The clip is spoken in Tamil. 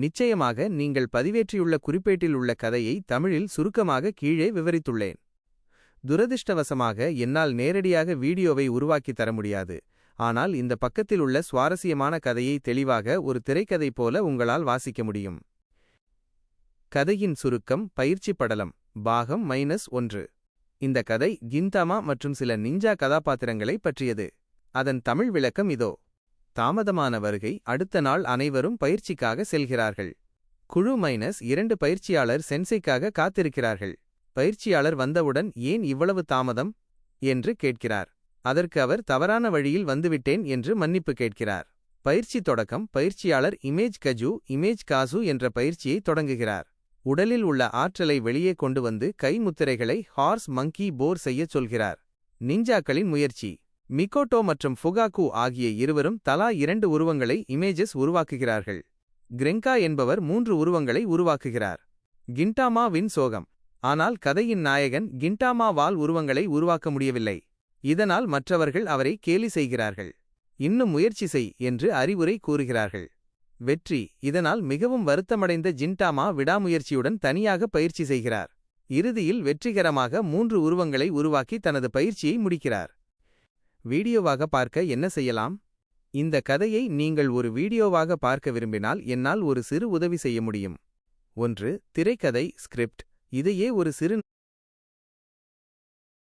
நிச்சயமாக நீங்கள் பதிவேற்றியுள்ள குறிப்பேட்டில் உள்ள கதையை தமிழில் சுருக்கமாக கீழே விவரித்துள்ளேன். துரதிர்ஷ்டவசமாக என்னால் நேரடியாக வீடியோவை உருவாக்கி தர முடியாது. ஆனால் இந்த பக்கத்தில் உள்ள சுவாரஸ்யமான கதையை தெளிவாக ஒரு திரைக்கதை போல உங்களால் வாசிக்க முடியும். கதையின் சுருக்கம். பயிற்சி படலம். பாகம் -1. இந்த கதை கின்டாமா மற்றும் சில நிஞ்சா கதாபாத்திரங்களை பற்றியது. அதன் தமிழ் விளக்கம் இதோ. தாமதமான வருகை. அடுத்த நாள் அனைவரும் பயிற்சிக்காக செல்கிறார்கள். குழு -2 பயிற்சியாளர் சென்சைக்காக காத்திருக்கிறார்கள். பயிற்சியாளர் வந்தவுடன் ஏன் இவ்வளவு தாமதம் என்று கேட்கிறார். அதற்கு அவர் தவறான வழியில் வந்துவிட்டேன் என்று மன்னிப்பு கேட்கிறார். பயிற்சி தொடக்கம். பயிற்சியாளர் இமேஜ் காசு என்ற பயிற்சியை தொடங்குகிறார். உடலில் உள்ள ஆற்றலை வெளியே கொண்டு வந்து கை முத்திரைகளை ஹார்ஸ் மங்கி போர் செய்யச் சொல்கிறார். நிஞ்சாக்களின் முயற்சி. மிகோட்டோ மற்றும் ஃபுகாகு ஆகிய இருவரும் தலா 2 உருவங்களை இமேஜஸ் உருவாக்குகிறார்கள். கிரெங்கா என்பவர் 3 உருவங்களை உருவாக்குகிறார். கின்டாமா வின் சோகம். ஆனால் கதையின் நாயகன் கின்டாமாவால் உருவங்களை உருவாக்க முடியவில்லை. இதனால் மற்றவர்கள் அவரை கேலி செய்கிறார்கள். இன்னும் முயற்சி செய் என்று அறிவுரை கூறுகிறார்கள். வெற்றி. இதனால் மிகவும் வருத்தமடைந்த ஜின்டாமா விடாமுயற்சியுடன் தனியாக பயிற்சி செய்கிறார். இறுதியில் வெற்றிகரமாக 3 உருவங்களை உருவாக்கி தனது பயிற்சியை முடிக்கிறார். வீடியோவாக பார்க்க என்ன செய்யலாம்? இந்த கதையை நீங்கள் ஒரு வீடியோவாக பார்க்க விரும்பினால் என்னால் ஒரு சிறு உதவி செய்ய முடியும். 1. திரைக்கதை ஸ்கிரிப்ட். இதையே ஒரு சிறு